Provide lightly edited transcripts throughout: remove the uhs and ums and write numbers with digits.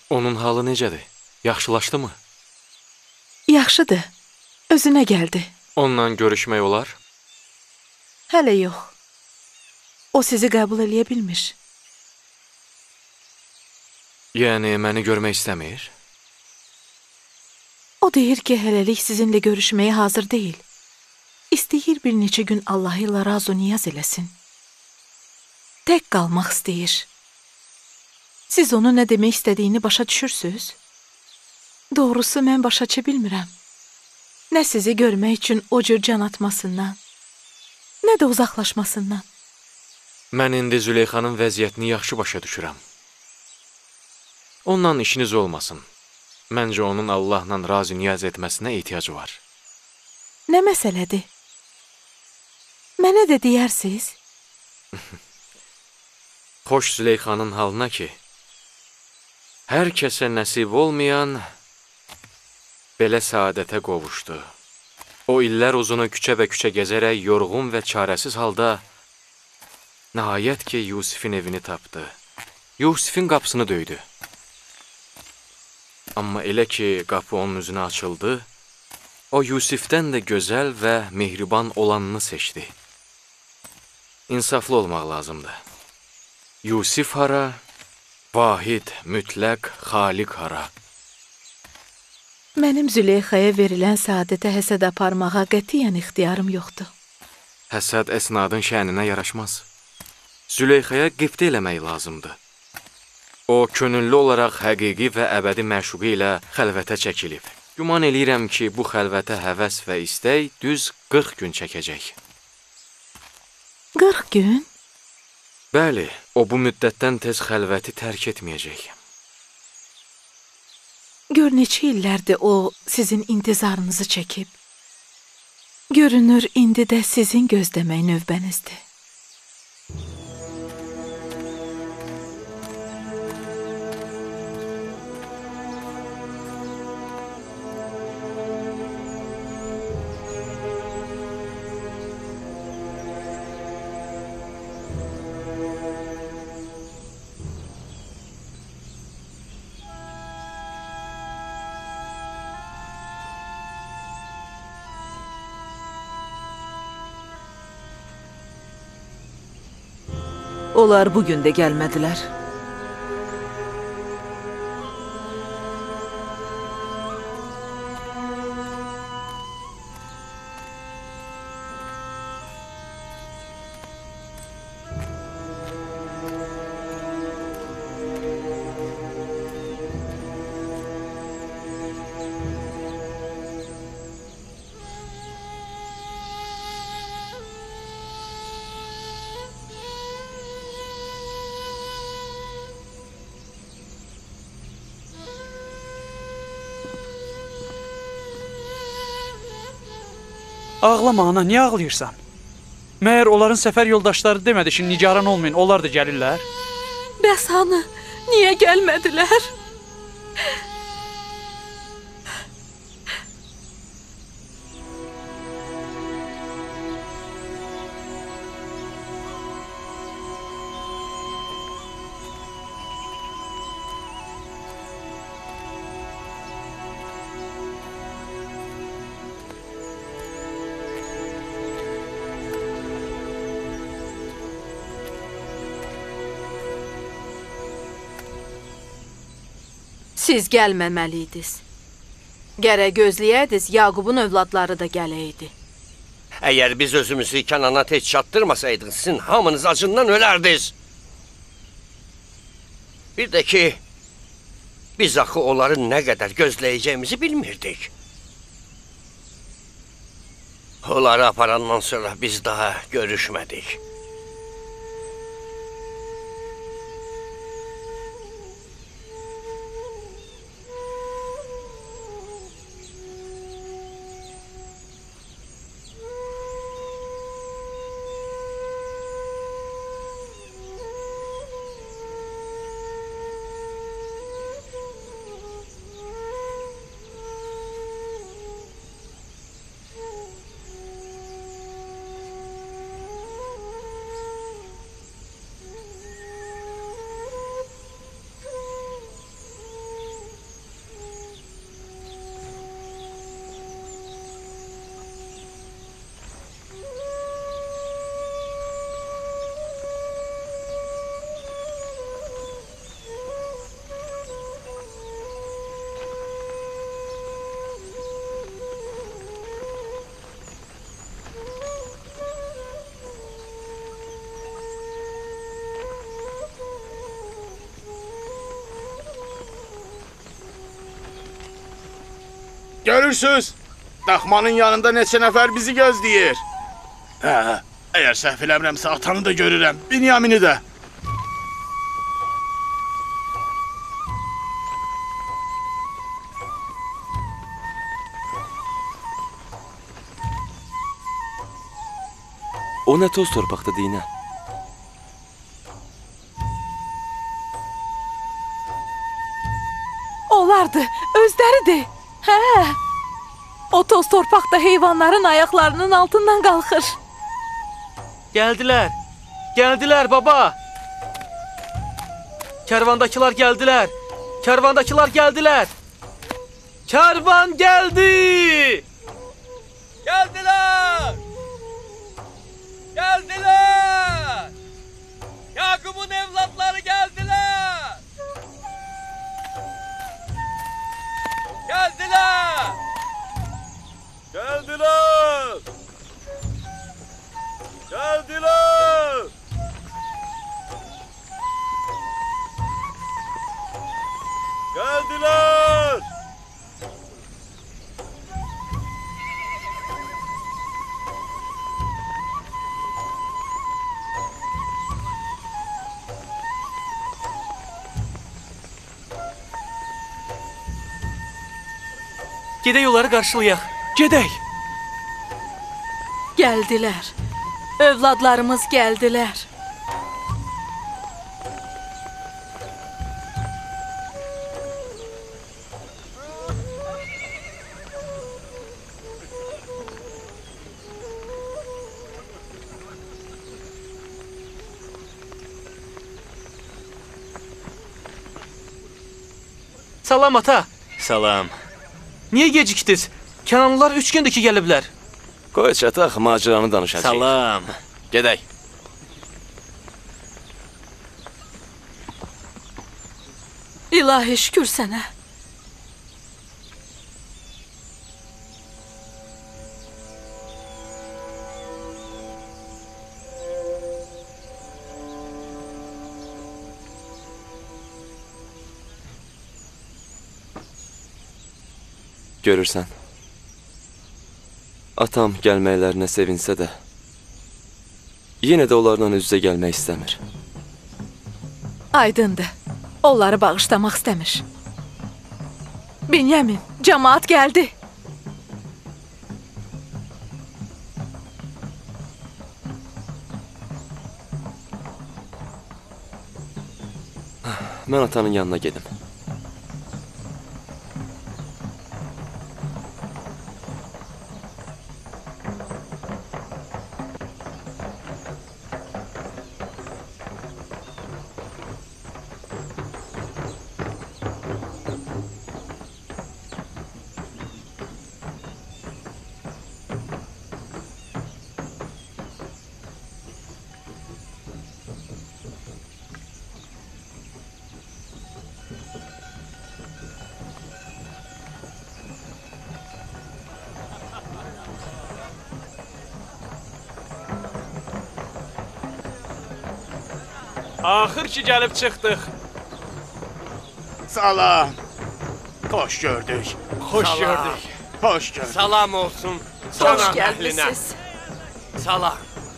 Onun halı necədir? Yaxşılaşdı mı? Yaxşıdır. Özünə gəldi. Onunla görüşmək olar? Hələ yox. O sizi qəbul eləyə bilmir. Yəni, məni görmək istəmir? O deyir ki, hələlik sizinlə görüşməyə hazır deyil. İstəyir bir neçə gün Allah ilə razı niyaz eləsin. Tək qalmaq istəyir. Siz onu nə demək istədiyini başa düşürsünüz? Doğrusu, mən başa düşə bilmirəm. Nə sizi görmək üçün o cür can atmasından, nə də uzaqlaşmasından. Mən indi Züleyxanın vəziyyətini yaxşı başa düşürəm. Onunla işiniz olmasın. Məncə onun Allahla razı niyaz etməsinə ehtiyacı var. Nə məsələdir? Mənə də deyərsiniz? Xoş Züleyxanın halına ki, hər kəsə nəsib olmayan belə səadətə qovuşdu. O illər uzunu küçə və küçə gəzərək yorğun və çarəsiz halda nəhayət ki, Yusifin evini tapdı. Yusifin qapısını döydü. Amma elə ki, qapı onun üzünə açıldı, o Yusifdən də gözəl və mehriban olanını seçdi. İnsaflı olmaq lazımdır. Yusif hara, vahid, mütləq, xaliq hara. Mənim Züleyxaya verilən səadətə həsəd aparmağa qətiyyən ixtiyarım yoxdur. Həsəd əsnadın şəninə yaraşmaz. Züleyxaya qibtə eləmək lazımdır. O, könüllü olaraq həqiqi və əbədi məşuqi ilə xəlvətə çəkilib. Güman eləyirəm ki, bu xəlvətə həvəs və istək düz 40 gün çəkəcək. 40 gün? Bəli, o bu müddətdən tez xəlvəti tərk etməyəcək. Gör neçə illərdir o sizin intizarınızı çəkib. Görünür, indi də sizin gözləmək növbənizdir. Onlar bugün də gəlmədilər. Ağlama ana, niyə ağlayırsan? Məyər onların səfər yoldaşları demədi ki, nigaran olmayın, onlar da gəlirlər? Bəs hanı, niyə gəlmədilər? Siz gəlməməliydiniz. Gərək gözləyəydiniz, Yaqubun övladları da gələydi. Əgər biz özümüzü Kənana tez çatdırmasaydıq, sizin hamınız acından ölərdiniz. Bir də ki, biz axı onların nə qədər gözləyəcəyimizi bilmirdik. Onları aparandan sonra biz daha görüşmədik. Görürsüz, daxmanın yanında neçə nəfər bizi gözləyir. Əgər səhv eləmirəmsə atanı da görürəm, Binyamini də. O nə toz torpaqda Dinə? Onlardı, özləridir. Hə. O toz torpaqda heyvanların ayaqlarının altından qalxır. Gəldilər. Gəldilər baba. Kərvandakılar gəldilər. Kərvandakılar gəldilər. Kərvan gəldi. Gəldilər. Gəldilər. Yaqubun evladları gəldilər. Gəldilər. Gəldilər. Gəldilər. Gəldilər. Gedək onları qarşılayaq. Gedək. Gəldilər. Övladlarımız gəldilər. Salam ata. Salam. Niyə gecikdiniz? Kənanlılar 3 gündür ki gəliblər. Qoy çataq, macəranı danışacağıq. Salam. Gedək. İlahi şükür sənə. Görürsən. Atam gəlməklərinə sevinsə də, yenə də onlarla üz-üzə gəlmək istəmir. Aydındır. Onları bağışlamaq istəmir. Binyamin, cəmaat gəldi. Mən atanın yanına gedim. Axır ki gəlib çıxdıq. Salam. Xoş gördük. Xoş Salam. gördük. Xoş gördük. Salam olsun. Hoş Canan əhlinə. gəlmisiniz. Salam.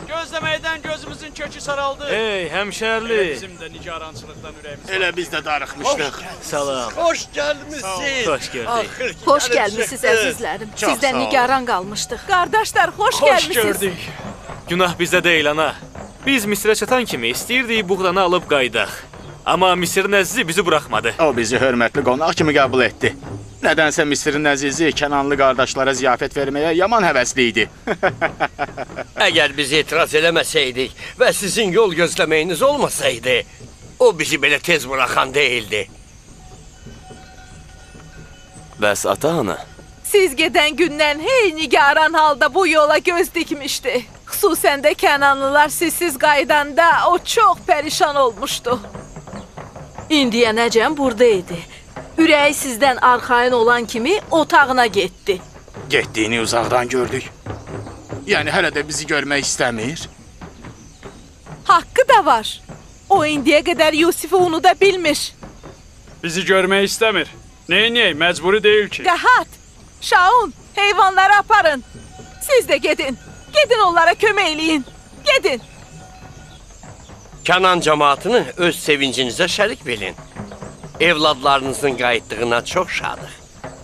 Gözləməkdən gözümüzün kökü saraldı. Ey həmşərli. Bizim də nigarançılıqdan ürəyimiz. Elə biz də darıxmışdıq. Salam. Xoş gəlmisiniz. Xoş gördük. Axır ki Xoş gəlib gəlmisiniz çıxdınız. əzizlərim. Çox Sizdən sağ olun. nigaran qalmışdıq. Qardaşlar, xoş Xoş gəlmisiniz. gördük. Günah bizdə deyil ana. Biz Misrə çatan kimi istəyirdik buğdanı alıb qaydaq. Amma Misirin əzizi bizi buraxmadı. O bizi hörmətli qonaq kimi qəbul etdi. Nədənsə Misirin əzizi Kənanlı qardaşlara ziyafət verməyə yaman həvəsli idi. Əgər biz etiraz eləməsəydik və sizin yol gözləməyiniz olmasaydı, o bizi belə tez buraxan deyildi. Bəs ata ana? Siz gedən gündən hey nigaran halda bu yola göz dikmişdi. Xüsusən də Kənanlılar sizsiz qaydanda o çox pərişan olmuşdu. İndiyənəcən burada idi. Ürəyi sizdən arxayın olan kimi otağına getdi. Getdiyini uzaqdan gördük. Yəni hələ də bizi görmək istəmir. Haqqı da var. O indiyə qədər Yusifi unuda bilmir. Bizi görmək istəmir. Neyniyək, məcburi deyil ki. Qahat, Şaun, heyvanları aparın. Siz de gedin. Gedin onlara kömək eləyin. Gedin. Kənan cəmaatını öz sevincinizə şərik bilin. Evladlarınızın qayıtdığına çox şadıq.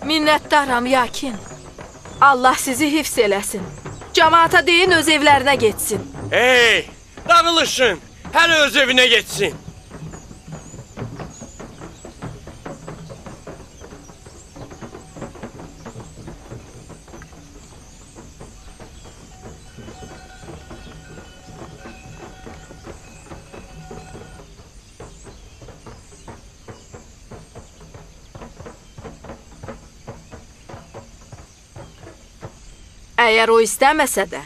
Minnətdaram Yakin. Allah sizi hifz eləsin. Camaata deyin öz evlərinə getsin. Hey, dağılışın. Hər öz evinə getsin. Əgər o istəməsə də,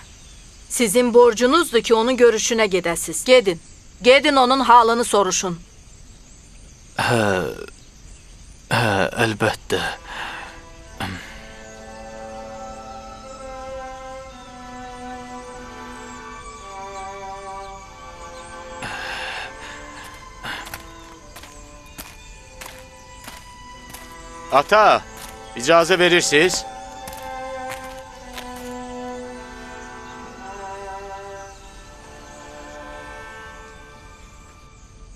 sizin borcunuzdur ki, onun görüşünə gedəsiz. Gedin. Gedin onun halını soruşun. Əlbəttə. Ata, icazə verirsiniz?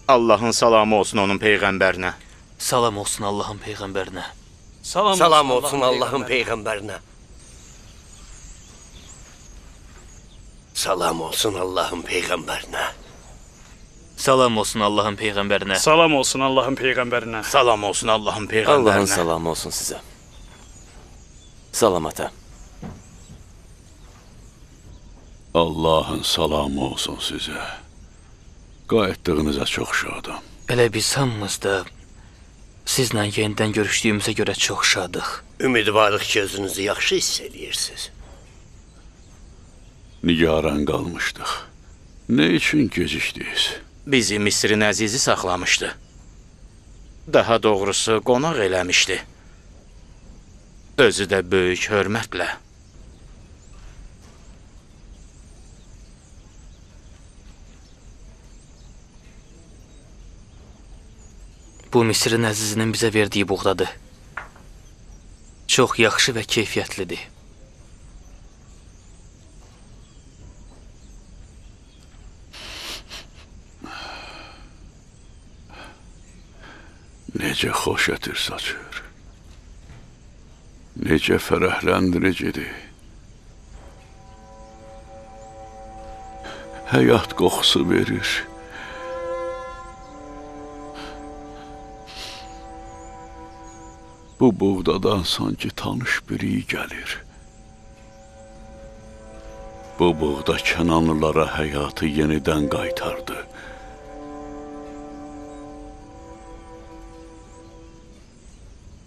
Allahın salamı olsun onun peyğəmbərinə. Salam olsun Allahın peyğəmbərinə. Salam olsun Allahın peyğəmbərinə. Salam olsun Allahın peyğəmbərinə. Salam olsun Allahın peyğəmbərinə. Salam olsun Allahın peyğəmbərinə. Salam olsun Allahın peyğəmbərinə. Allahın salamı olsun sizə. Salam ata. Allahın salamı olsun sizə. Qayıtdığınıza çox şadam. Elə biz hamımız da sizlə yenidən görüşdüyümüzə görə çox şadıq. Ümidvarıq ki, özünüzü yaxşı hiss edirsiniz. Nigaran qalmışdıq. Nə üçün gecikdiniz? Bizi Misirin əzizi saxlamışdı. Daha doğrusu qonaq eləmişdi. Özü də böyük hörmətlə. Bu Misirin əzizinin bizə verdiyi buğdadır. Çox yaxşı və keyfiyyətlidir. Necə xoş ətir saçır. Necə fərəhləndiricidir. Həyat qoxusu verir. Bu buğdadan sanki tanış biri gəlir. Bu buğda Kənanlılara həyatı yenidən qaytardı.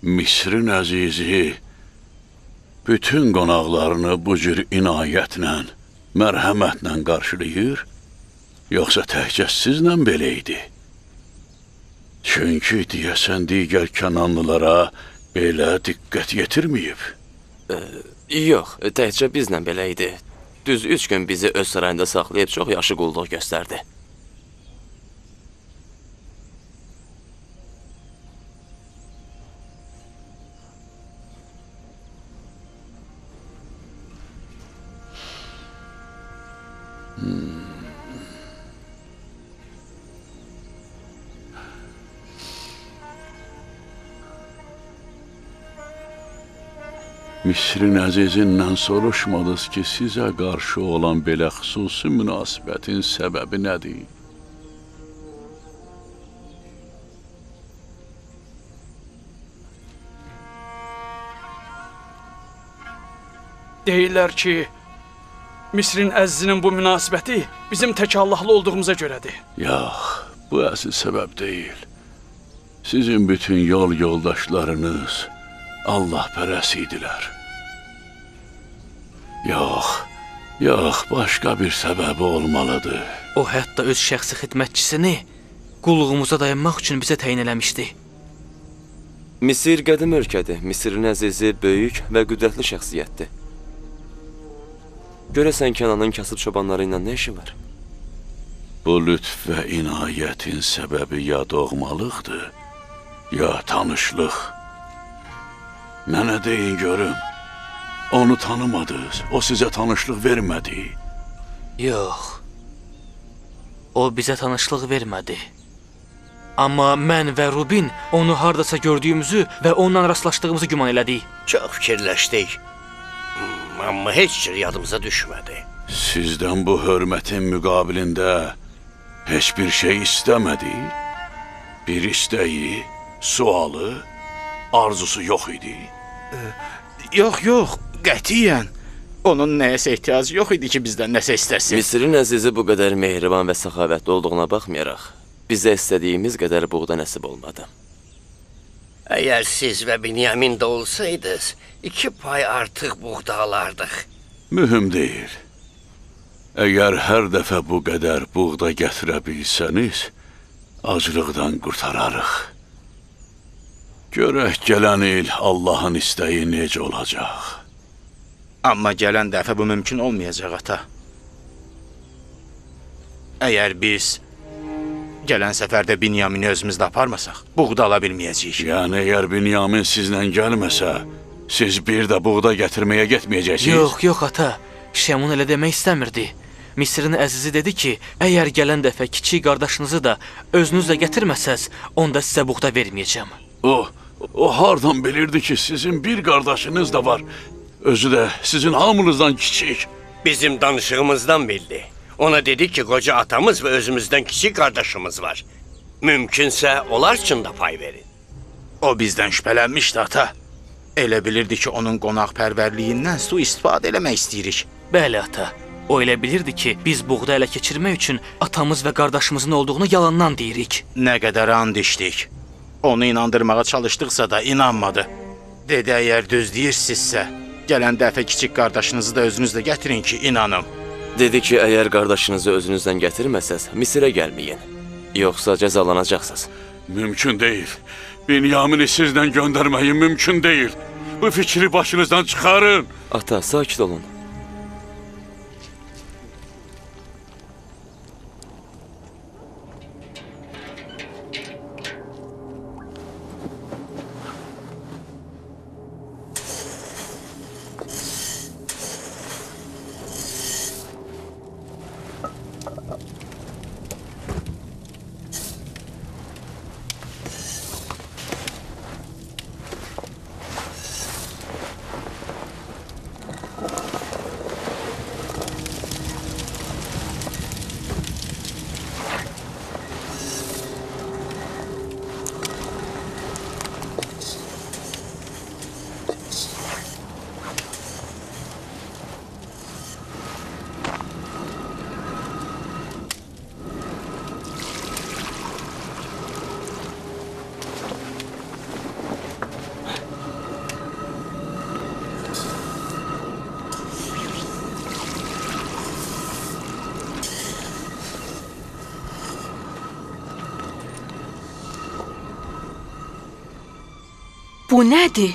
Misirin əzizi bütün qonaqlarını bu cür inayətlə, mərhəmətlə qarşılayır, yoxsa təkcə sizlə belə idi? Çünki deyəsən digər Kənanlılara belə diqqət yetirməyib. Yox, təkcə bizlə belə idi. Düz 3 gün bizi öz sarayında saxlayıb çox yaxşı qulluq göstərdi. Misirin əzizindən soruşmadınız ki, sizə qarşı olan belə xüsusi münasibətin səbəbi nədir? Deyirlər ki, Misirin əzizinin bu münasibəti bizim tək Allahlı olduğumuza görədir. Yox, bu əsl səbəb deyil. Sizin bütün yol yoldaşlarınız Allah pərəsi idilər. Yox, başqa bir səbəbi olmalıdır. O hətta öz şəxsi xidmətçisini qulluğumuza dayanmaq üçün bizə təyin eləmişdi. Misir qədim ölkədir. Misirin əzizi böyük və qüdrətli şəxsiyyətdir. Görəsən Kənanın kasıb çobanları ilə nə işi var? Bu lütf və inayətin səbəbi ya doğmalıqdır, ya tanışlıq. Mənə deyin görüm, Onu tanımadınız, o sizə tanışlıq vermədi. Yox. O bizə tanışlıq vermədi. Amma mən və Rubin onu hardasa gördüyümüzü və onunla rastlaşdığımızı güman elədik. Çox fikirləşdik. Amma heç cür yadımıza düşmədi. Sizdən bu hörmətin müqabilində heç bir şey istəmədi. Bir istəyi, sualı, arzusu yox idi. Yox, yox, qətiyyən. Onun nəyəsə ehtiyacı yox idi ki, bizdən nəsə istəsin. Misirin əzizi bu qədər mehriban və səxavətli olduğuna baxmayaraq, bizə istədiyimiz qədər buğda nəsib olmadı. Əgər siz və Binyamin də olsaydınız, 2 pay artıq buğda alardıq. Mühüm deyil. Əgər hər dəfə bu qədər buğda gətirə bilsəniz, aclıqdan qurtararıq. Görək gələn il Allahın istəyi necə olacaq. Amma gələn dəfə bu mümkün olmayacaq, ata. Əgər biz gələn səfərdə Binyamini özümüzdə aparmasaq, buğda ala bilməyəcəyik. Yəni, əgər Binyamin sizlə gəlməsə, siz bir də buğda gətirməyə getməyəcəksiniz. Yox, yox ata. Şəmun elə demək istəmirdi. Misirin əzizi dedi ki, əgər gələn dəfə kiçik qardaşınızı da özünüzlə gətirməsəz, onda sizə buğda verməyəcəm. O hardan bilirdi ki, sizin bir qardaşınız da var. Özü də sizin hamınızdan kiçik. Bizim danışığımızdan bildi. Ona dedi ki, qoca atamız və özümüzdən kiçik qardaşımız var. Mümkünsə, onlar üçün də pay verin. O bizdən şübhələnmişdi, ata. Elə bilirdi ki, onun qonaqpərvərliyindən sui-istifadə eləmək istəyirik. Bəli ata. O elə bilirdi ki, biz buğda ələ keçirmək üçün atamız və qardaşımızın olduğunu yalandan deyirik. Nə qədər and içdik. Onu inandırmağa çalışdıqsa da inanmadı. Dedi, əgər düz deyirsinizsə, gələn dəfə kiçik qardaşınızı da özünüzlə gətirin ki, inanım. Dedi ki, əgər qardaşınızı özünüzdən gətirməsəz, Misirə gəlməyin. Yoxsa cəzalanacaqsınız. Mümkün deyil. Binyamini sizdən göndərməyin mümkün deyil. Bu fikri başınızdan çıxarın. Ata, sakit olun. Bu nədir?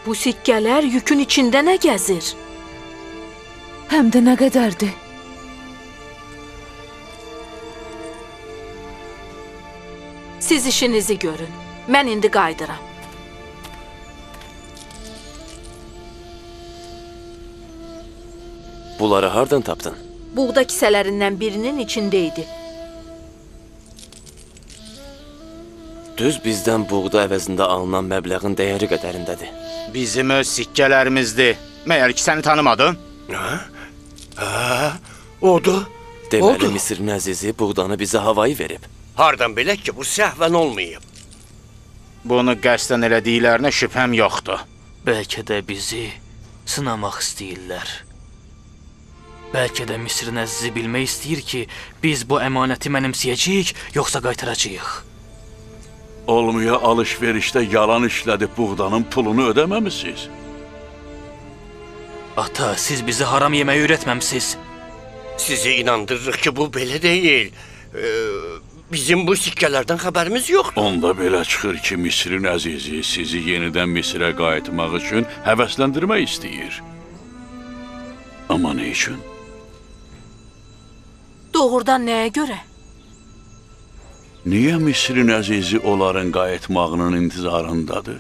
Bu sikkələr yükün içində nə gəzir? Həm də nə qədərdir? Siz işinizi görün. Mən indi qayıdıram. Bunları hardan tapdın? Buğda kisələrindən birinin içindəydi. Düz bizdən buğda əvəzində alınan məbləğin dəyəri qədərindədir. Bizim öz sikkələrimizdir. Məyər ki, səni tanımadın? Odur. Deməli, Misirin əzizi buğdanı bizə havayı verib. Hardan bilək ki, bu səhvən olmayıb. Bunu qəsdən elədiklərinə şübhəm yoxdur. Bəlkə də bizi sınamaq istəyirlər. Bəlkə də Misirin əzizi bilmək istəyir ki, biz bu əmanəti mənimsəyəcəyik, yoxsa qaytaracağıq. Olmaya alış-verişdə yalan işlədib buğdanın pulunu ödəməmisiniz. Ata, siz bizi haram yeməyi öyrətməmisiz. Sizi inandırırıq ki, bu belə deyil. Bizim bu sikkələrdən xəbərimiz yoxdur. Onda belə çıxır ki, Misirin əzizi sizi yenidən Misirə qayıtmaq üçün həvəsləndirmək istəyir. Amma nə üçün? Doğrudan nəyə görə? Niyə Misrin əzizi onların qayıtmağının intizarındadır?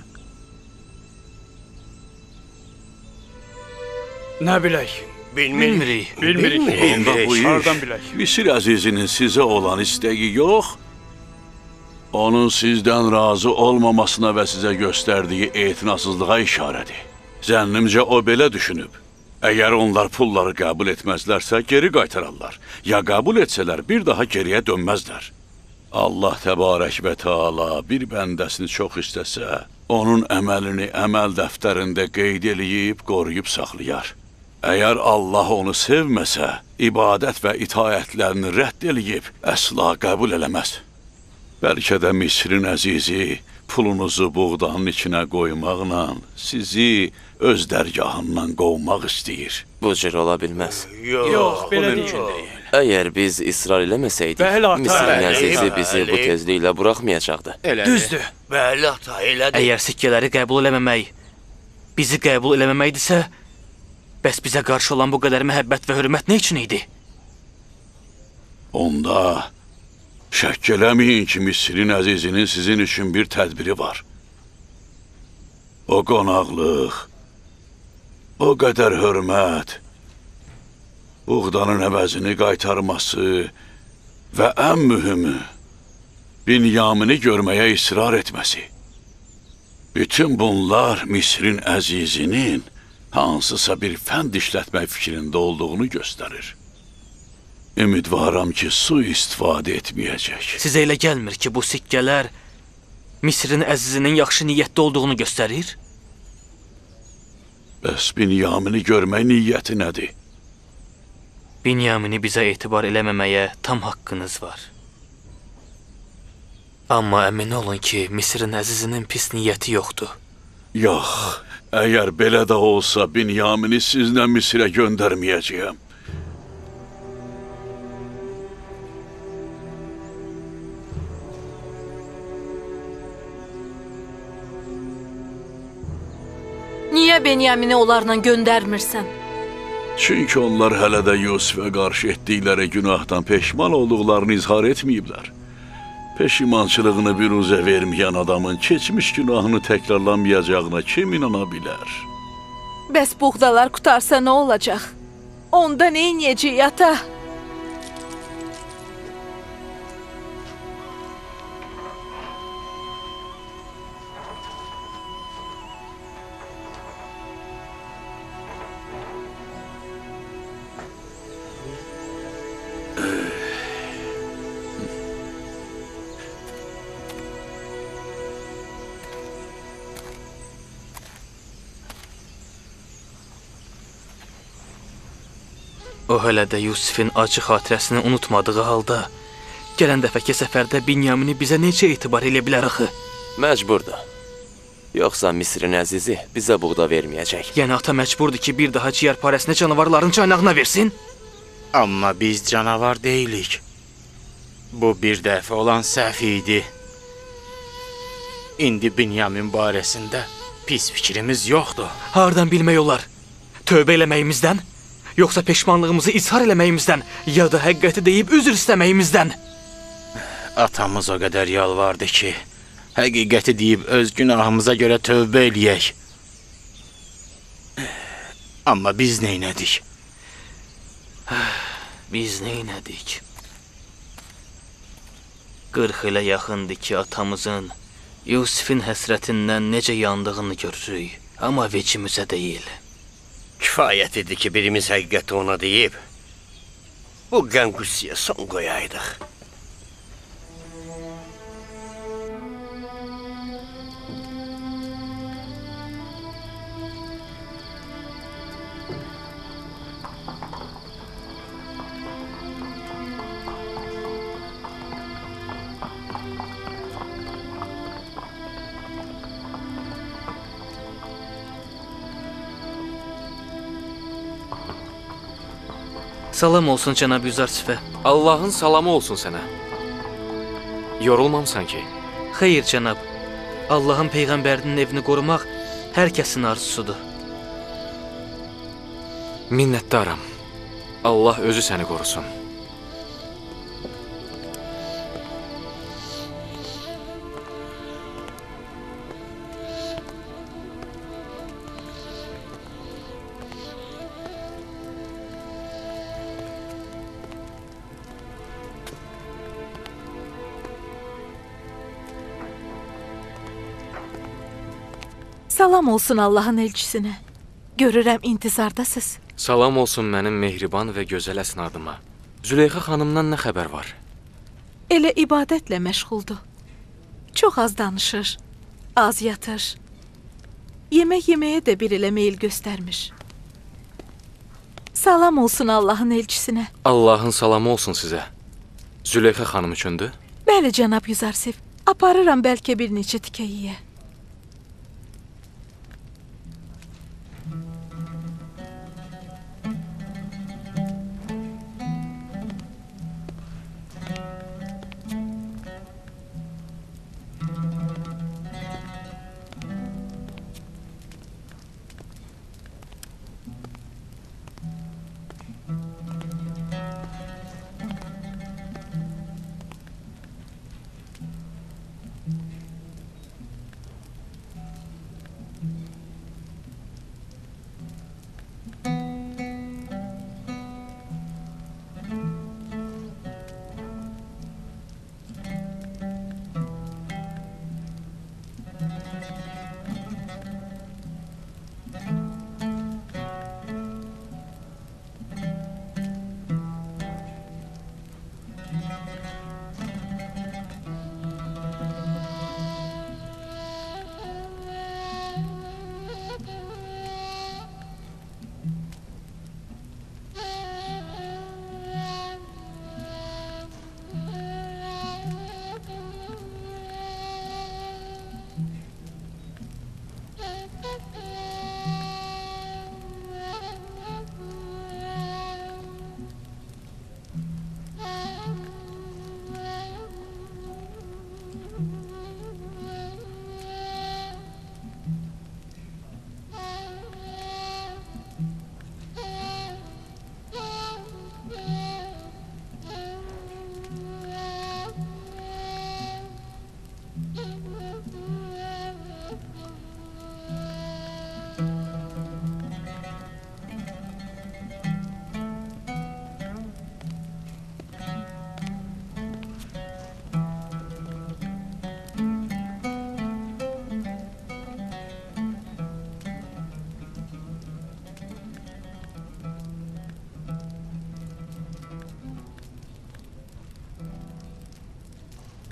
Nə bilək? Bilmirik. Bilmirik. Onda bu Hardan iş bilək? Misir əzizinin sizə olan istəyi yox, onun sizdən razı olmamasına və sizə göstərdiyi etinasızlığa işarədir. Zənnimcə o belə düşünüb. Əgər onlar pulları qəbul etməzlərsə, geri qaytararlar. Ya qəbul etsələr, bir daha geriyə dönməzlər. Allah təbarək və Teala bir bəndəsini çox istəsə, onun əməlini əməl dəftərində qeyd eləyib, qoruyub saxlayar. Əgər Allah onu sevməsə, ibadət və itaətlərini rədd eləyib, əsla qəbul eləməz. Bəlkə də Misrin əzizi pulunuzu buğdanın içinə qoymaqla sizi öz dərgahından qovmaq istəyir. Bu cür ola bilməz. Yox, belə deyil. Əgər biz israr eləməsəydik, Bəli, ata, Misrin bəli, əzizi bizi bu bəli. tezliklə buraxmayacaqdı. Elədir. Düzdür. Bəli ata, elədir. Əgər sikkələri qəbul eləməmək, bizi qəbul eləməməkdirsə, bəs bizə qarşı olan bu qədər məhəbbət və hörmət nə üçün idi? Onda şəkk eləməyin ki, Misrin əzizinin sizin üçün bir tədbiri var. O qonaqlıq, o qədər hörmət, buğdanın əvəzini qaytarması və ən mühümü, Binyamini görməyə israr etməsi. Bütün bunlar Misrin əzizinin hansısa bir fənd işlətmək fikrində olduğunu göstərir. Ümidvaram ki, su istifadə etməyəcək. Sizə elə gəlmir ki, bu sikkələr Misrin əzizinin yaxşı niyyətdə olduğunu göstərir? Bəs Binyamini görmək niyyəti nədir? Binyamini bizə etibar eləməməyə tam haqqınız var. Amma əmin olun ki, Misrin əzizinin pis niyyəti yoxdur. Yox, əgər belə də olsa Binyamini sizlə Misirə göndərməyəcəyəm. Niyə Benyamini onlarla göndərmirsən? Çünki onlar hələ də Yusufə qarşı etdikləri günahdan peşman olduqlarını izhar etməyiblər. Peşimançılığını büruzə verməyən adamın keçmiş günahını təkrarlanmayacağına kim inana bilər? Bəs buğdalar qutarsa nə olacaq? Onda nə edəcəyik ata? O hələ də Yusifin acı xatirəsini unutmadığı halda, gələn dəfəki səfərdə Binyamini bizə necə etibar elə bilər axı? Məcburdur. Yoxsa Misrin əzizi bizə buğda verməyəcək. Yəni ata məcburdur ki, bir daha ciyərparəsini canavarların caynağına versin? Amma biz canavar deyilik. Bu bir dəfə olan səhv idi. İndi Binyamin barəsində pis fikrimiz yoxdur. Hardan bilmək olar? Tövbə eləməyimizdən? Yoxsa peşmanlığımızı izhar eləməyimizdən? Ya da həqiqəti deyib üzr istəməyimizdən? Atamız o qədər yalvardı ki, həqiqəti deyib öz günahımıza görə tövbə eləyək. Amma biz neynədik? Biz neynədik? 40 ilə yaxındır ki, atamızın Yusifin həsrətindən necə yandığını görürük. Amma vecimizə deyil. Kifayət idi ki, birimiz həqiqəti ona deyib, bu qəm-qüssəyə son qoyaydıq. Salam olsun cənab Yüzarsifə. Allahın salamı olsun sənə. Yorulmamısan ki? Xeyr cənab. Allahın peyğəmbərinin evini qorumaq hər kəsin arzusudur. Minnətdaram. Allah özü səni qorusun. Salam olsun Allahın elçisinə. Görürəm intizardasınız. Salam olsun mənim mehriban və gözəl əsnadıma. Züleyxa xanımdan nə xəbər var? Elə ibadətlə məşğuldur. Çox az danışır, az yatır. Yemək yeməyə də bir elə meyil göstərmiş. Salam olsun Allahın elçisinə. Allahın salamı olsun sizə. Züleyxa xanım üçündür? Bəli, cənab Yüzarsev. Aparıram bəlkə bir neçə tikə yeyə.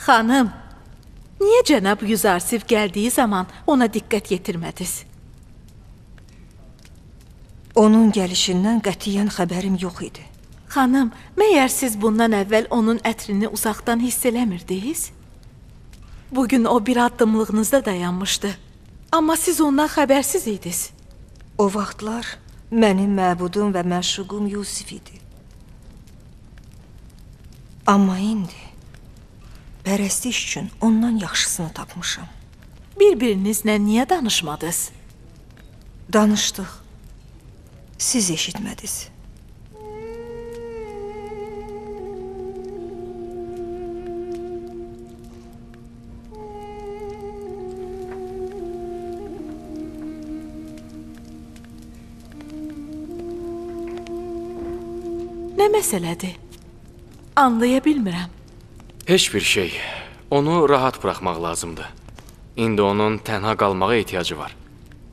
Xanım, niyə cənab Yüzarsev gəldiyi zaman ona diqqət yetirmədiniz? Onun gəlişindən qətiyyən xəbərim yox idi. Xanım, məyər siz bundan əvvəl onun ətrini uzaqdan hiss eləmirdiniz? Bugün o bir addımlığınızda dayanmışdı. Amma siz ondan xəbərsiz idiniz. O vaxtlar mənim məbudum və məşuqum Yusif idi. Amma indi pərəstiş üçün ondan yaxşısını tapmışam. Bir-birinizlə niyə danışmadınız? Danışdıq. Siz eşitmədiniz. Nə məsələdir? Anlaya bilmirəm. Heç bir şey. Onu rahat buraxmaq lazımdır. İndi onun tənha qalmağa ehtiyacı var.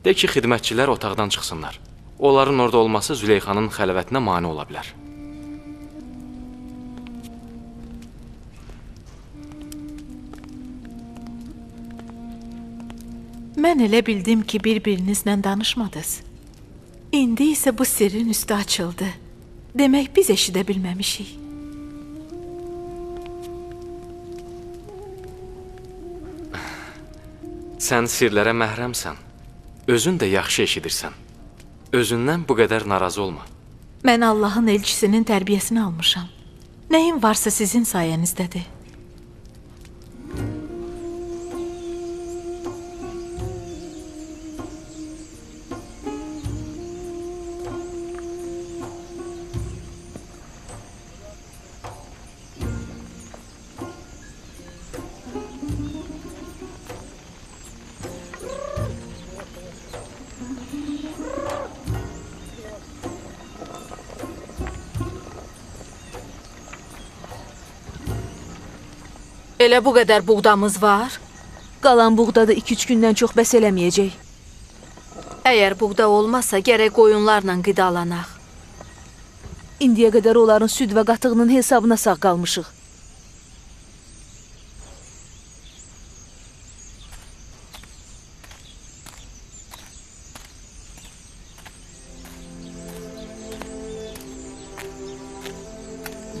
De ki, xidmətçilər otaqdan çıxsınlar. Onların orada olması Züleyxanın xəlvətinə mane ola bilər. Mən elə bildim ki, bir-birinizlə danışmadınız. İndi isə bu sirrin üstü açıldı. Demək, biz eşidə bilməmişik. Sən sirlərə məhrəmsən. Özün də yaxşı eşidirsən. Özündən bu qədər narazı olma. Mən Allahın elçisinin tərbiyəsini almışam. Nəyim varsa sizin sayənizdədir. Elə bu qədər buğdamız var? Qalan buğda da 2-3 gündən çox bəs eləməyəcək. Əgər buğda olmasa, gərək qoyunlarla qidalanaq. İndiyə qədər onların süd və qatığının hesabına sağ qalmışıq.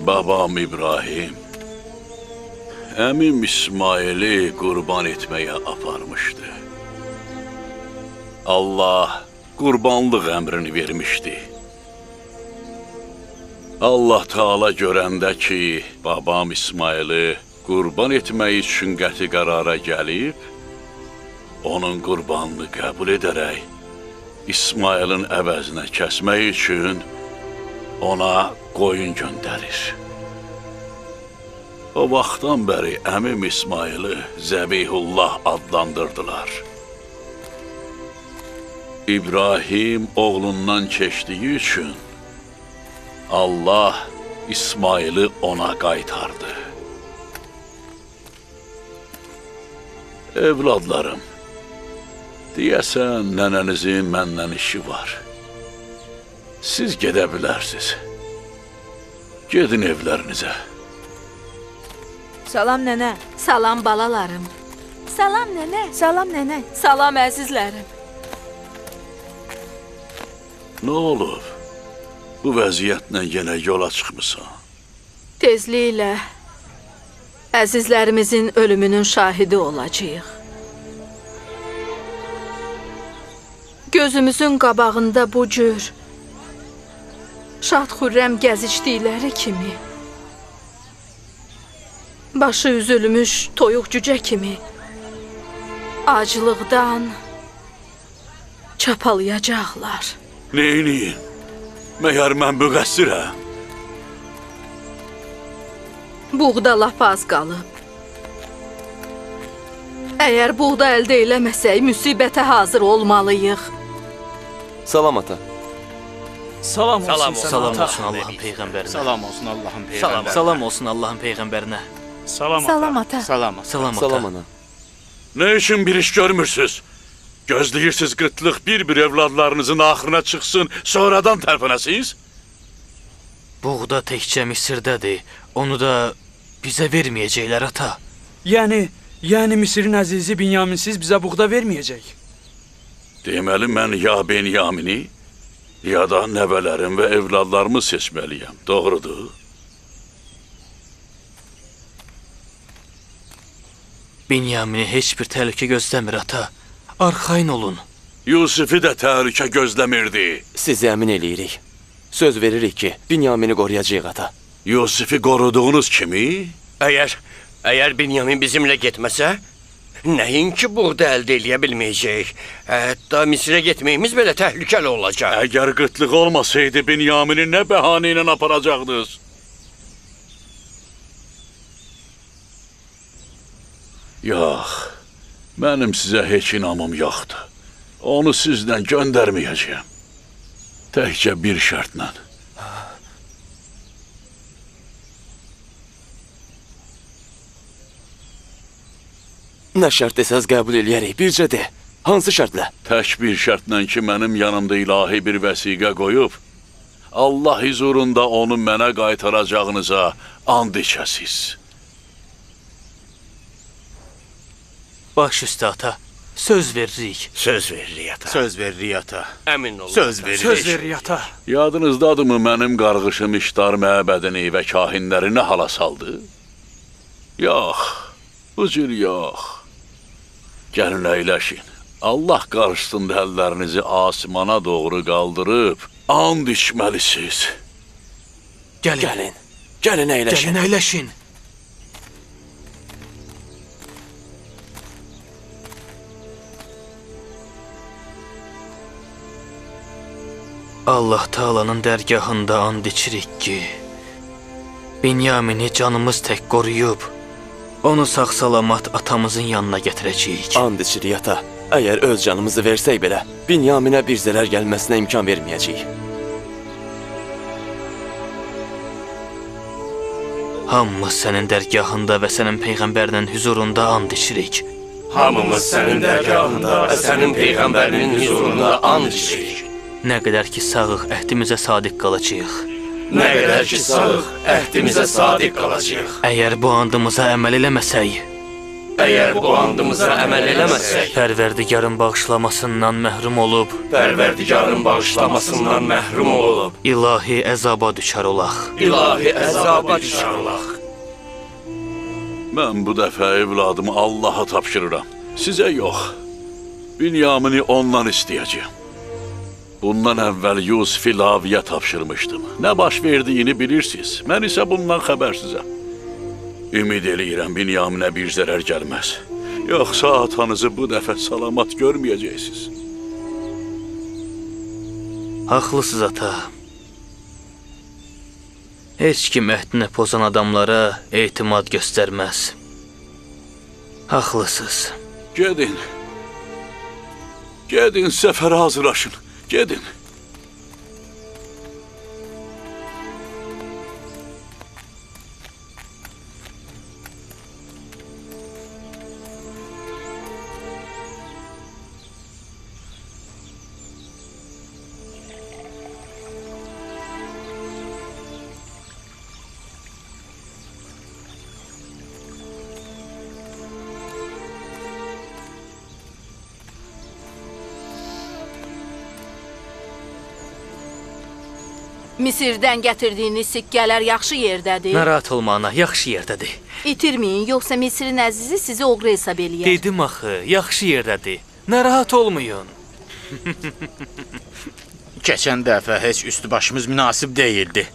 Babam İbrahim, əmim İsmaili qurban etməyə aparmışdı. Allah qurbanlıq əmrini vermişdi. Allah Taala görəndə ki, babam İsmaili qurban etmək üçün qəti qərara gəlib, onun qurbanını qəbul edərək, İsmailin əvəzinə kəsmək üçün ona qoyun göndərir. O vaxtdan bəri əmim İsmaili Zəbihullah adlandırdılar. İbrahim oğlundan keçdiyi üçün Allah İsmaili ona qaytardı. Evladlarım, deyəsən nənənizin məndən işi var. Siz gedə bilərsiniz. Gedin evlərinizə. Salam nənə. Salam balalarım. Salam nənə. Salam nənə. Salam əzizlərim. Nə olub? Bu vəziyyətlə yenə yola çıxmısan. Tezliklə əzizlərimizin ölümünün şahidi olacağıq. Gözümüzün qabağında bu cür şad-xürrəm gəzişdikləri kimi, başı üzülmüş toyuq cücə kimi acılıqdan çapalayacaqlar. Neyiniyin? Məyər mən müqəssirəm? Buğda lap az qalıb. Əgər buğda əldə eləməsək, müsibətə hazır olmalıyıq. Salam ata. Salam olsun, Salam olsun Allahın peyğəmbərinə. Salam olsun Allahın peyğəmbərinə. Salam olsun Allahın peyğəmbərinə. Salam ata. Salam olsun. Salam ata. Salam ana. Nə üçün bir iş görmürsünüz? Gözləyirsiniz qıtlıq bir-bir evladlarınızın axırına çıxsın, sonradan tərpənəsiniz? Buğda təkcə Misirdədir. Onu da bizə verməyəcəklər ata. Yəni Misirin əzizi Binyaminsiz bizə buğda verməyəcək. Deməli, mən ya Benyamini, ya da nəvələrim və evladlarımı seçməliyəm. Doğrudur. Binyamini heç bir təhlükə gözləmir ata. Arxayın olun. Yusifi də təhlükə gözləmirdi. Sizi əmin eləyirik. Söz veririk ki, Binyamini qoruyacağıq ata. Yusifi qoruduğunuz kimi? Əgər Binyamin bizimlə getməsə, nəinki buğda əldə eləyə bilməyəcək. Hətta Misirə getməyimiz belə təhlükəli olacaq. Əgər qıtlıq olmasaydı, Binyamini nə bəhanə ilə aparacaqdınız? Yox, mənim sizə heç inamım yoxdur. Onu sizdən göndərməyəcəyəm. Təkcə bir şərtlə. Nə şərt desəz qəbul eləyərik, bircə de. Hansı şərtlə? Tək bir şərtlə ki, mənim yanımda ilahi bir vəsiqə qoyub, Allah huzurunda onu mənə qaytaracağınıza and içəsiz. Baş üstə ata. Söz veririk. Söz veririk ata. Söz veririk ata. Əmin olun. Söz veririk. Söz veririk ata. Yadınızdadırmı mənim qarğışım İştar məbədini və kahinləri nə hala saldı? Yox, bu cür yox. Gəlin əyləşin. Allah qarşısında əllərinizi asimana doğru qaldırıb, and içməlisiniz. Gəlin. Gəlin əyləşin. Gəlin əyləşin. Allah Taala'nın dərgahında and içirik ki, Binyamini canımız tək qoruyub, onu sağ-salamat atamızın yanına gətirəcəyik. And içirik ata. Əgər öz canımızı versək belə, Binyaminə bir zərər gəlməsinə imkan verməyəcəyik. Hamımız sənin dərgahında və sənin peyğəmbərinin huzurunda and içirik. Hamımız sənin dərgahında və sənin Peyğəmbərinin huzurunda and içirik. Nə qədər ki sağıq, əhdimizə sadiq qalacağıq. Nə qədər ki sağıq, əhdimizə sadiq qalacağıq. Əgər bu andımıza əməl eləməsək, Pərverdigarın bağışlamasından məhrum olub, ilahi əzaba düşər olaq. Mən bu dəfə evladımı Allaha tapşırıram. Sizə yox. Binyamini ondan istəyəcəyəm. Bundan əvvəl Yusifi Laviyə tapşırmışdım. Nə baş verdiyini bilirsiniz. Mən isə bundan xəbərsizəm. Ümid eləyirəm Binyaminə bir zərər gəlməz. Yoxsa atanızı bu dəfə salamat görməyəcəksiniz. Haqlısınız ata. Heç kim əhdini pozan adamlara etimad göstərməz. Haqlısınız. Gedin. Gedin, səfərə hazırlaşın. Gedin. Misirdən gətirdiyiniz sikkələr yaxşı yerdədir. Narahat olma ana, yaxşı yerdədir. İtirməyin, yoxsa Misirin əzizi sizi oğru hesab eləyər. Dedim axı, yaxşı yerdədir. Narahat olmayın. Keçən dəfə heç üstü başımız münasib deyildi.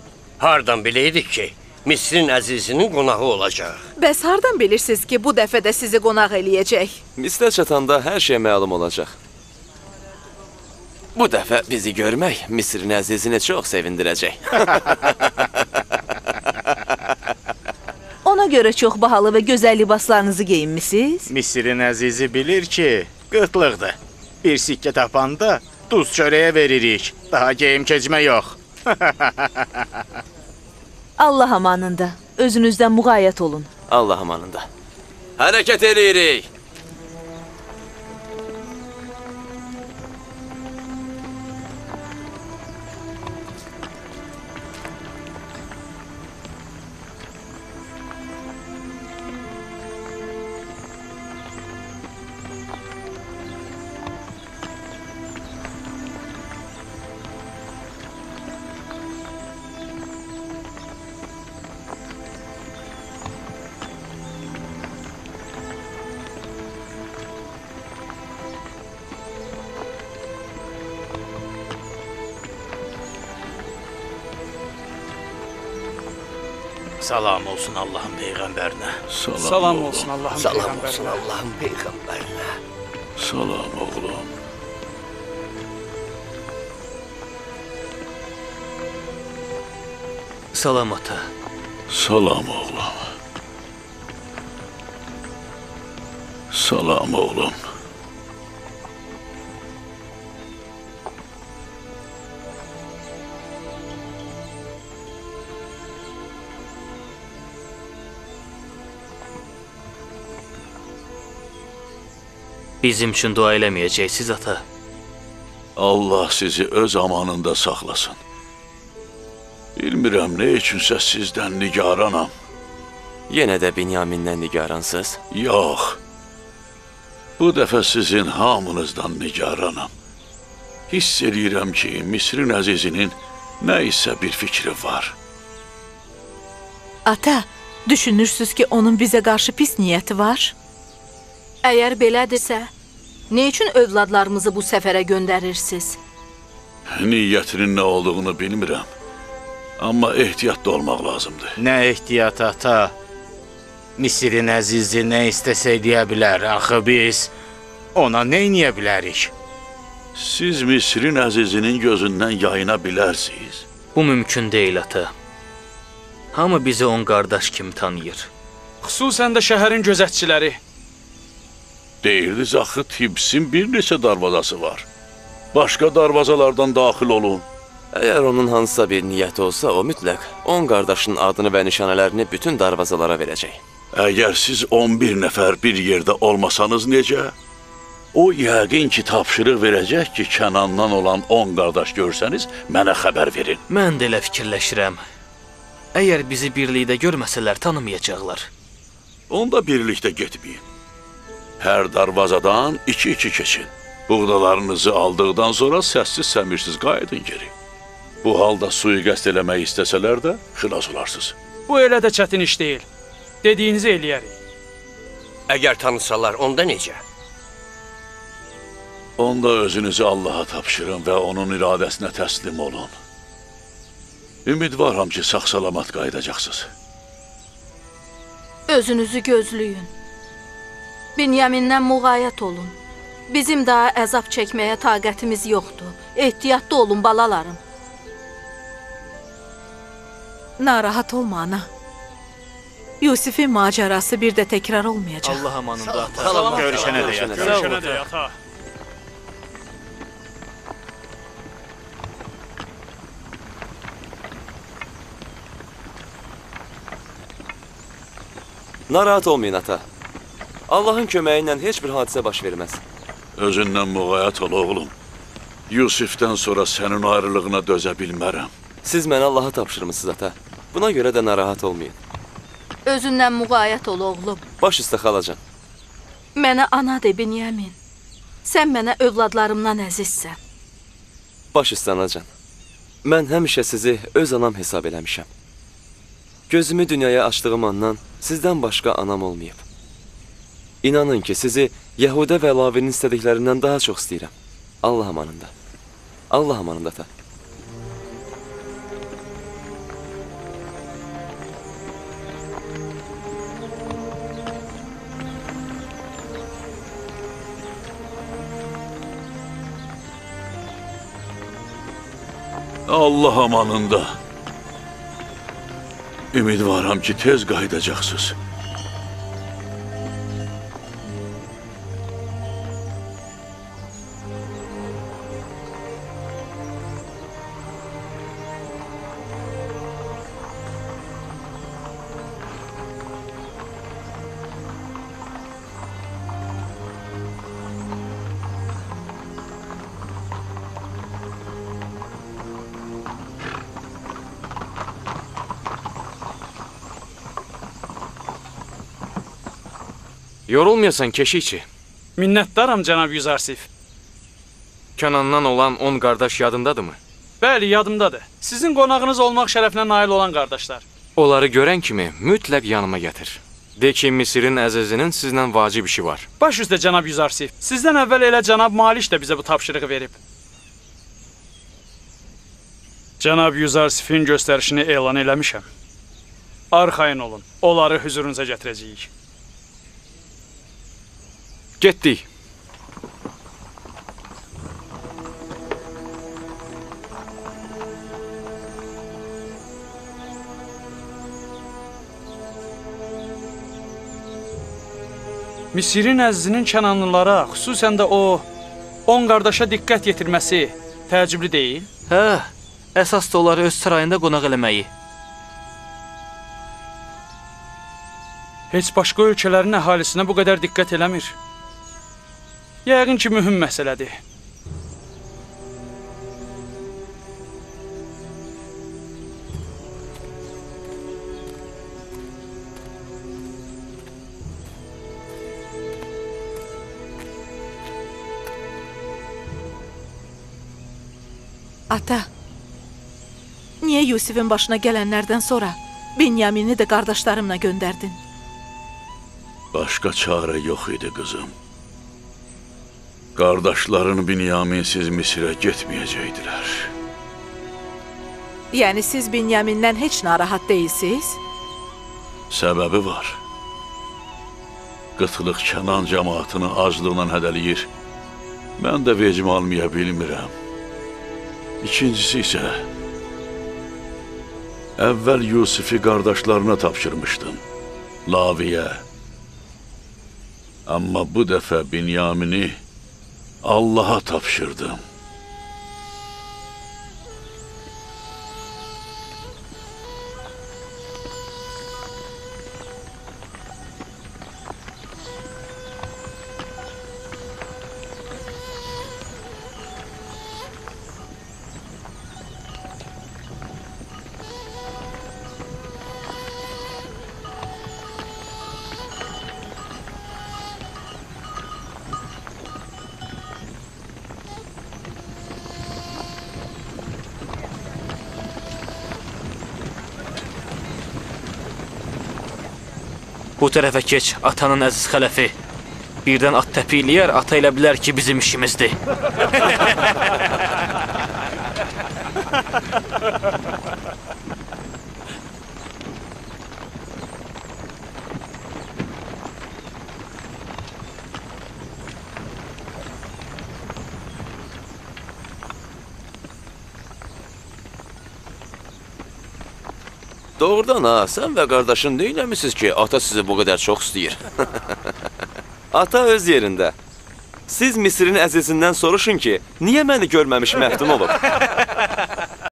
Hardan biləydik ki, Misirin əzizinin qonağı olacaq? Bəs hardan bilirsiniz ki, bu dəfə də sizi qonaq eləyəcək? Misrə çatanda hər şey məlum olacaq. Bu dəfə bizi görmək Misirin əzizini çox sevindirəcək. Ona görə çox bahalı və gözəl libaslarınızı geyinmisiniz? Misirin əzizi bilir ki, qıtlıqdır. Bir sikkə tapanda duz çörəyə veririk. Daha geyim keçmə yox. Allah amanında. Özünüzdən müğayət olun. Allah amanında. Hərəkət eləyirik. Salam olsun Allahın Peyğəmbərinə. Salam olsun Allahın Salam olsun Allahın Peyğəmbərinə. Salam oğlum. Salam ata. Salam oğlum. Salam oğlum. Bizim üçün dua eləməyəcəksiniz ata. Allah sizi öz amanında saxlasın. Bilmirəm nə üçünsə sizdən nigaranam. Yenə də Binyamindən nigaransız? Yox. Bu dəfə sizin hamınızdan nigaranam. Hiss edirəm ki, Misirin əzizinin nə isə bir fikri var. Ata, düşünürsünüz ki, onun bizə qarşı pis niyyəti var? Əgər belədirsə, nə üçün övladlarımızı bu səfərə göndərirsiniz? Niyyətinin nə olduğunu bilmirəm. Amma ehtiyatlı olmaq lazımdır. Nə ehtiyat ata? Misirin əzizi nə istəsə deyə bilər. Axı biz ona nə eləyə bilərik? Siz Misirin əzizinin gözündən yayına bilərsiniz. Bu mümkün deyil ata. Hamı bizi on qardaş kimi tanıyır. Xüsusən də şəhərin gözətçiləri. Deyirdiniz axı Tibsin bir neçə darvazası var. Başqa darvazalardan daxil olun. Əgər onun hansısa bir niyyəti olsa, o mütləq 10 qardaşın adını və nişanələrini bütün darvazalara verəcək. Əgər siz 11 nəfər bir yerdə olmasanız necə? O yəqin ki, tapşırıq verəcək ki, Kənandan olan 10 qardaş görsəniz, mənə xəbər verin. Mən də elə fikirləşirəm. Əgər bizi birlikdə görməsələr, tanımayacaqlar. Onda birlikdə getməyin. Hər darvazadan 2-2 keçin. Buğdalarınızı aldıqdan sonra səssiz-səmirsiz qayıdın geri. Bu halda sui-qəsd eləmək istəsələr də xilas olarsınız. Bu elə də çətin iş deyil. Dediyinizi eləyərik. Əgər tanısalar, onda necə? Onda özünüzü Allaha tapşırın və onun iradəsinə təslim olun. Ümidvaram ki, sağ-salamat qayıdacaqsınız. Özünüzü gözləyin. Binyamindən müğayət olun. Bizim daha əzab çəkməyə taqətimiz yoxdur. Ehtiyatlı olun balalarım. Narahat olma ana. Yusifin macərası bir də təkrar olmayacaq. Allah amanında ata. Görüşənə də yat. Görüşənə də ata. Narahat olmayın ata. Allahın köməyi ilə heç bir hadisə baş verməz. Özündən müğayət ol, oğlum. Yusifdən sonra sənin ayrılığına dözə bilmərəm. Siz mənə Allaha tapşırmısınız ata. Buna görə də narahat olmayın. Özündən müğayət ol oğlum. Baş üstə xalacan. Mənə ana de Binyamin. Sən mənə övladlarımdan əzizsən. Baş üstə anacan. Mən həmişə sizi öz anam hesab eləmişəm. Gözümü dünyaya açdığım andan sizdən başqa anam olmayıb. İnanın ki, sizi Yahuda və Lavinin istədiklərindən daha çox istəyirəm. Allah amanında. Allah amanında ata. Allah amanında. Ümidvaram ki, tez qayıdacaqsınız. Yorulmayasan keşikçi. Minnətdaram cənab Yüzarsif. Kənandan olan 10 qardaş yadındadırmı? Bəli, yadımdadır. Sizin qonağınız olmaq şərəfinə nail olan qardaşlar. Onları görən kimi mütləq yanıma gətir. De ki, Misirin əzizinin sizlə vacib işi var. Baş üstə cənab Yüzarsif. Sizdən əvvəl elə cənab Maliş də bizə bu tapşırığı verib. Cənab Yüzarsifin göstərişini elan eləmişəm. Arxayın olun, onları hüzurunuza gətirəcəyik. Getdik. Misirin əzizinin Kənanlılara, xüsusən də o 10 qardaşa diqqət yetirməsi təəccüblü deyil? Hə, əsas da onları öz sarayında qonaq eləməyi. Heç başqa ölkələrin əhalisinə bu qədər diqqət eləmir. Yəqin ki, mühüm məsələdir. Ata, niyə Yusifin başına gələnlərdən sonra Binyamini də qardaşlarımla göndərdin? Başqa çarə yox idi, qızım. Qardaşların Binyaminsiz Misirə getməyəcəkdilər. Yəni siz Binyamindən heç narahat deyilsiniz? Səbəbi var. Qıtlıq Kənan cəmaatını aclığla hədəliyir. Mən də vecim almaya bilmirəm. İkincisi isə, əvvəl Yusifi qardaşlarına tapşırmışdım, Laviyə. Amma bu dəfə Binyamini Allaha tapşırdım. Bu tərəfə keç, atanın əziz xələfi. Birdən at təpikləyər, ata elə bilər ki, bizim işimizdir. Doğrudan ha, sən və qardaşın neyləmisiniz ki, ata sizi bu qədər çox istəyir? Ata öz yerində. Siz Misirin əzizindən soruşun ki, niyə məni görməmiş məftun olub?